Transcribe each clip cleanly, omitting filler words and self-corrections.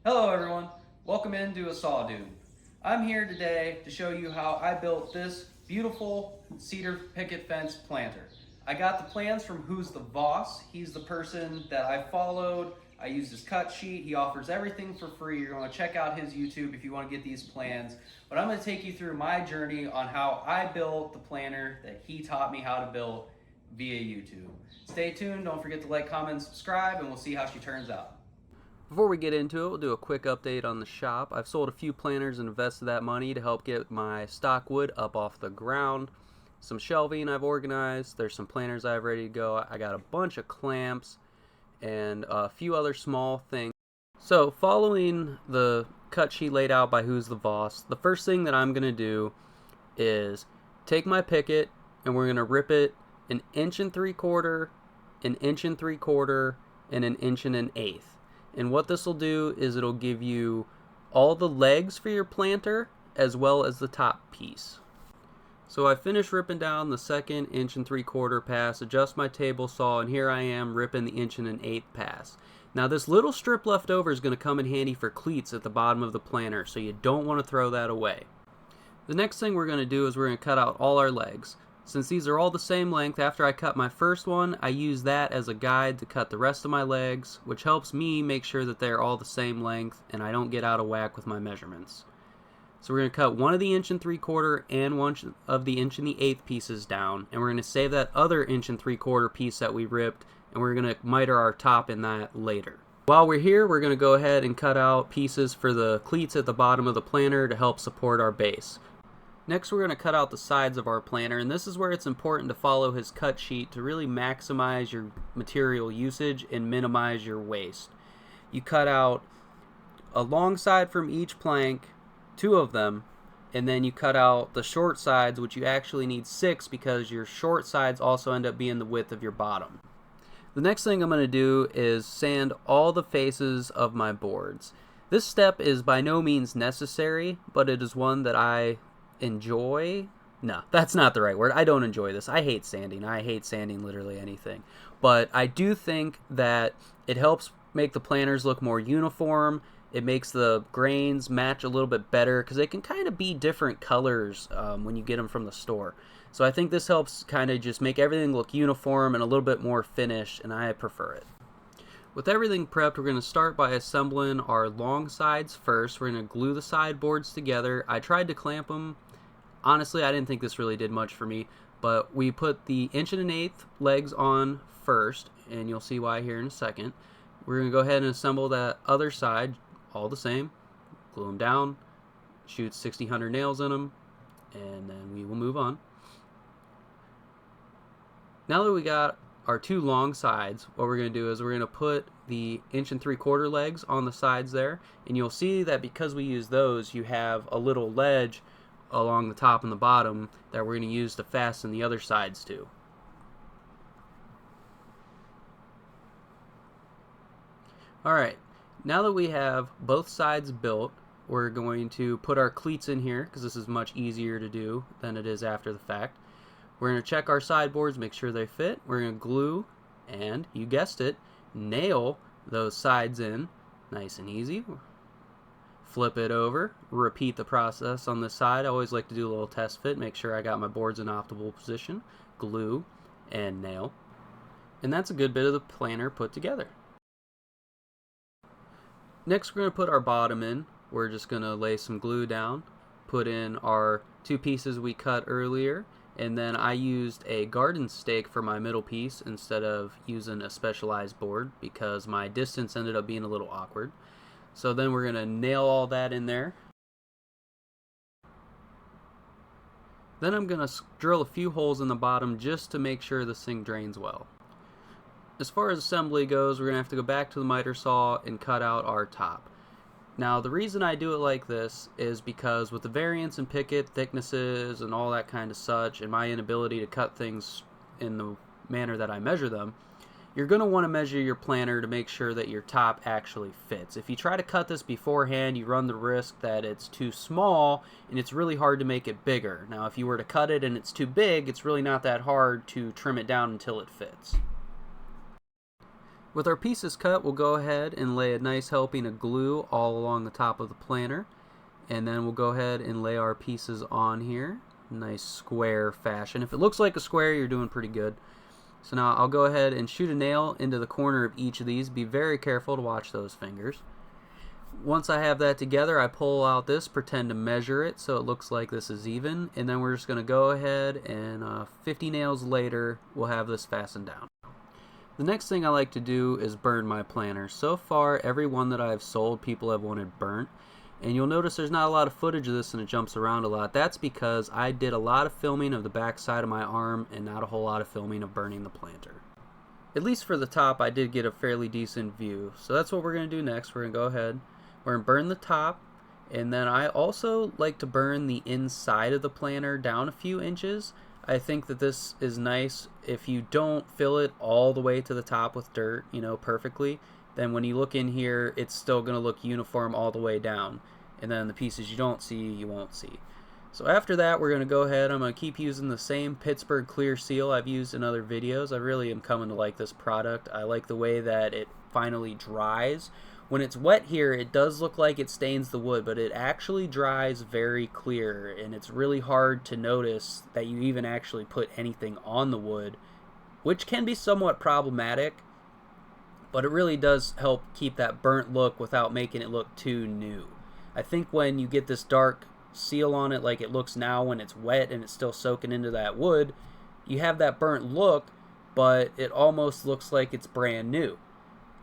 Hello everyone, welcome into a saw dude. I'm here today to show you how I built this beautiful cedar picket fence planter. I got the plans from WhosTheVoss. He's the person that I followed. I used his cut sheet. He offers everything for free. You're going to check out his YouTube if you want to get these plans. But I'm going to take you through my journey on how I built the planter that he taught me how to build via YouTube. Stay tuned, don't forget to like, comment, and subscribe, and we'll see how she turns out. Before we get into it, we'll do a quick update on the shop. I've sold a few planters and invested that money to help get my stock wood up off the ground. Some shelving I've organized. There's some planters I have ready to go. I got a bunch of clamps and a few other small things. So following the cut sheet laid out by WhosTheVoss, the first thing that I'm going to do is take my picket and we're going to rip it 1.75 inches, 1.75 inches, and 1 1/8 inches. And what this will do is it'll give you all the legs for your planter as well as the top piece. So I finished ripping down the second 1 1/3 inch pass, adjust my table saw, and here I am ripping the 1 1/8 inch pass. Now this little strip left over is going to come in handy for cleats at the bottom of the planter, so you don't want to throw that away. The next thing we're going to do is we're going to cut out all our legs. Since these are all the same length, after I cut my first one, I use that as a guide to cut the rest of my legs, which helps me make sure that they're all the same length and I don't get out of whack with my measurements. So we're going to cut one of the 1 1/3 and one of the 1 1/8 pieces down, and we're going to save that other 1 1/3 piece that we ripped, and we're going to miter our top in that later. While we're here, we're going to go ahead and cut out pieces for the cleats at the bottom of the planter to help support our base. Next, we're going to cut out the sides of our planter, and this is where it's important to follow his cut sheet to really maximize your material usage and minimize your waste. You cut out a long side from each plank, 2 of them, and then you cut out the short sides, which you actually need 6 because your short sides also end up being the width of your bottom. The next thing I'm going to do is sand all the faces of my boards. This step is by no means necessary, but it is one that I enjoy. No, that's not the right word. I don't enjoy this. I hate sanding. I hate sanding literally anything. But I do think that it helps make the planters look more uniform. It makes the grains match a little bit better because they can kind of be different colors when you get them from the store. So I think this helps kind of just make everything look uniform and a little bit more finished, and I prefer it. With everything prepped, we're going to start by assembling our long sides first. We're going to glue the sideboards together. I tried to clamp them. Honestly, I didn't think this really did much for me, but we put the 1 1/8 legs on first, and you'll see why here in a second. We're going to go ahead and assemble that other side, all the same. Glue them down, shoot 60-100 nails in them, and then we will move on. Now that we got our 2 long sides, what we're going to do is we're going to put the 1 1/3 legs on the sides there, and you'll see that because we use those, you have a little ledge along the top and the bottom that we're going to use to fasten the other sides to. Alright, now that we have both sides built, we're going to put our cleats in here because this is much easier to do than it is after the fact. We're going to check our sideboards, make sure they fit. We're going to glue and, you guessed it, nail those sides in nice and easy. Flip it over, repeat the process on this side. I always like to do a little test fit, make sure I got my boards in optimal position. Glue and nail. And that's a good bit of the planter put together. Next, we're going to put our bottom in. We're just going to lay some glue down, put in our 2 pieces we cut earlier, and then I used a garden stake for my middle piece instead of using a specialized board because my distance ended up being a little awkward. So then we're going to nail all that in there. Then I'm going to drill a few holes in the bottom just to make sure this thing drains well. As far as assembly goes, we're going to have to go back to the miter saw and cut out our top. Now the reason I do it like this is because with the variance in picket thicknesses and all that kind of such, and my inability to cut things in the manner that I measure them, you're going to want to measure your planter to make sure that your top actually fits. If you try to cut this beforehand, you run the risk that it's too small and it's really hard to make it bigger. Now if you were to cut it and it's too big, it's really not that hard to trim it down until it fits. With our pieces cut, we'll go ahead and lay a nice helping of glue all along the top of the planter, and then we'll go ahead and lay our pieces on here, nice square fashion. If it looks like a square, you're doing pretty good. So now I'll go ahead and shoot a nail into the corner of each of these. Be very careful to watch those fingers. Once I have that together, I pull out this, pretend to measure it so it looks like this is even, and then we're just going to go ahead and 50 nails later, we'll have this fastened down. The next thing I like to do is burn my planter. So far, every one that I've sold, people have wanted burnt. And you'll notice there's not a lot of footage of this and it jumps around a lot. That's because I did a lot of filming of the back side of my arm and not a whole lot of filming of burning the planter. At least for the top, I did get a fairly decent view. So that's what we're going to do next. We're going to go ahead. We're going to burn the top. And then I also like to burn the inside of the planter down a few inches. I think that this is nice. If you don't fill it all the way to the top with dirt, perfectly, then when you look in here, it's still going to look uniform all the way down. And then the pieces you don't see, you won't see. So after that, we're going to go ahead. I'm going to keep using the same Pittsburgh clear seal I've used in other videos. I really am coming to like this product. I like the way that it finally dries. When it's wet here, it does look like it stains the wood, but it actually dries very clear, and it's really hard to notice that you even actually put anything on the wood, which can be somewhat problematic, but it really does help keep that burnt look without making it look too new. I think when you get this dark seal on it like it looks now when it's wet and it's still soaking into that wood, you have that burnt look, but it almost looks like it's brand new.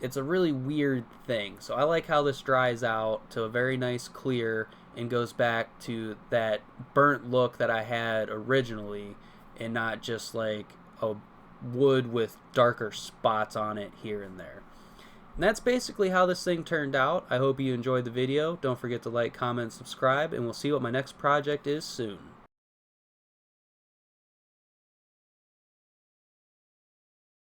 It's a really weird thing. So I like how this dries out to a very nice clear and goes back to that burnt look that I had originally, and not just like a wood with darker spots on it here and there. And that's basically how this thing turned out. I hope you enjoyed the video. Don't forget to like, comment, subscribe, and we'll see what my next project is soon.